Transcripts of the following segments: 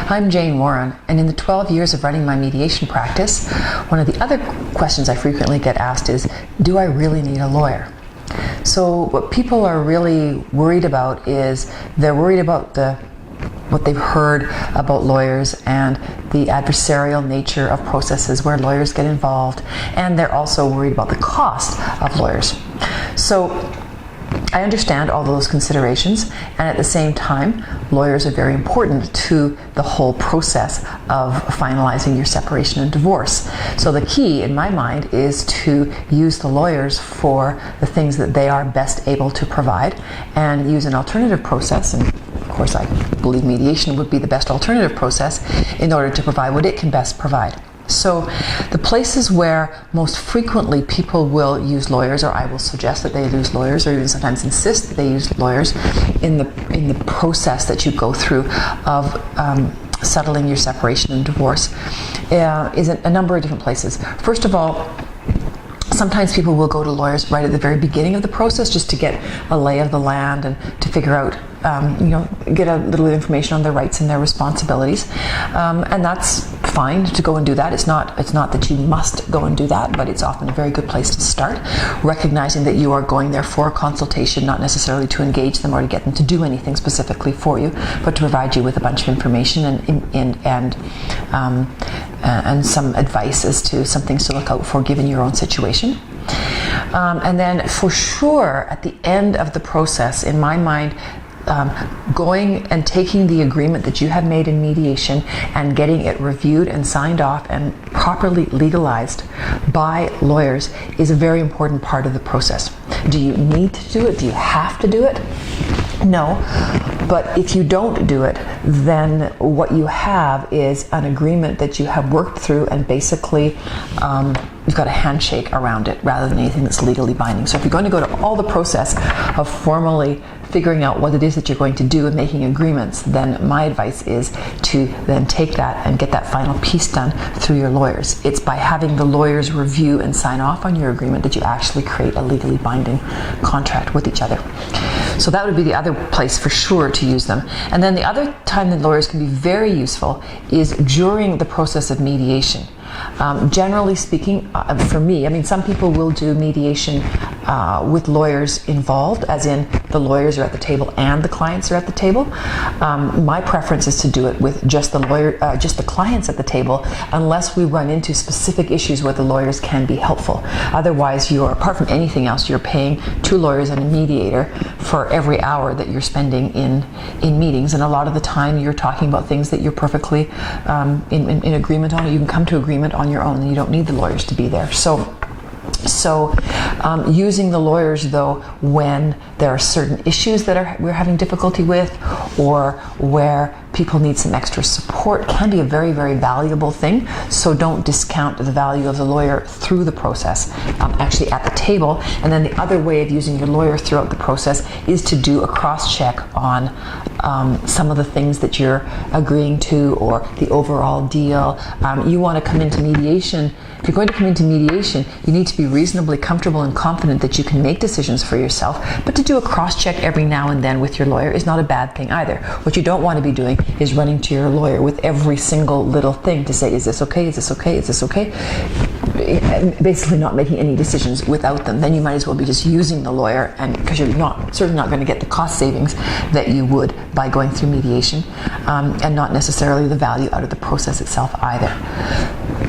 I'm Jane Warren, and in the 12 years of running my mediation practice, one of the other questions I frequently get asked is, do I really need a lawyer? So what people are really worried about is they're worried about what they've heard about lawyers and the adversarial nature of processes where lawyers get involved, and they're also worried about the cost of lawyers. So I understand all those considerations, and at the same time, lawyers are very important to the whole process of finalizing your separation and divorce. So the key, in my mind, is to use the lawyers for the things that they are best able to provide, and use an alternative process, and of course I believe mediation would be the best alternative process, in order to provide what it can best provide. So the places where most frequently people will use lawyers, or I will suggest that they use lawyers, or even sometimes insist that they use lawyers in the process that you go through of settling your separation and divorce, is a number of different places. First of all, sometimes people will go to lawyers right at the very beginning of the process just to get a lay of the land and to figure out, get a little information on their rights and their responsibilities, and that's fine to go and do that. It's not that you must go and do that, but it's often a very good place to start, recognizing that you are going there for a consultation, not necessarily to engage them or to get them to do anything specifically for you, but to provide you with a bunch of information and some advice as to some things to look out for given your own situation. And then for sure, at the end of the process, in my mind, going and taking the agreement that you have made in mediation and getting it reviewed and signed off and properly legalized by lawyers is a very important part of the process. Do you need to do it? Do you have to do it? No, but if you don't do it, then what you have is an agreement that you have worked through, and basically you've got a handshake around it rather than anything that's legally binding. So if you're going to go to all the process of formally figuring out what it is that you're going to do and making agreements, then my advice is to then take that and get that final piece done through your lawyers. It's by having the lawyers review and sign off on your agreement that you actually create a legally binding contract with each other. So that would be the other place for sure to use them. And then the other time that lawyers can be very useful is during the process of mediation. Generally speaking, for me, some people will do mediation with lawyers involved, as in the lawyers are at the table and the clients are at the table. My preference is to do it with just the clients at the table, unless we run into specific issues where the lawyers can be helpful. Otherwise, apart from anything else, you're paying 2 lawyers and a mediator for every hour that you're spending in meetings, and a lot of the time you're talking about things that you're perfectly in agreement on, or you can come to agreement on your own, and you don't need the lawyers to be there. So using the lawyers, though, when there are certain issues that we're having difficulty with, or where people need some extra support, can be a very, very valuable thing. So don't discount the value of the lawyer through the process, actually at the table. And then the other way of using your lawyer throughout the process is to do a cross-check on some of the things that you're agreeing to, or the overall deal. You want to come into mediation. If you're going to come into mediation, you need to be reasonably comfortable and confident that you can make decisions for yourself, but to do a cross-check every now and then with your lawyer is not a bad thing either. What you don't want to be doing is running to your lawyer with every single little thing to say, is this okay, is this okay, is this okay? Basically not making any decisions without them. Then you might as well be just using the lawyer, and because you're certainly not going to get the cost savings that you would by going through mediation, and not necessarily the value out of the process itself either.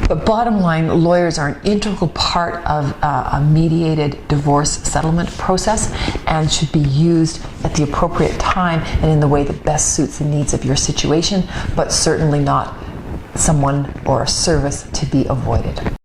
But bottom line, lawyers are an integral part of a mediated divorce settlement process, and should be used at the appropriate time and in the way that best suits the needs of your situation, but certainly not someone or a service to be avoided.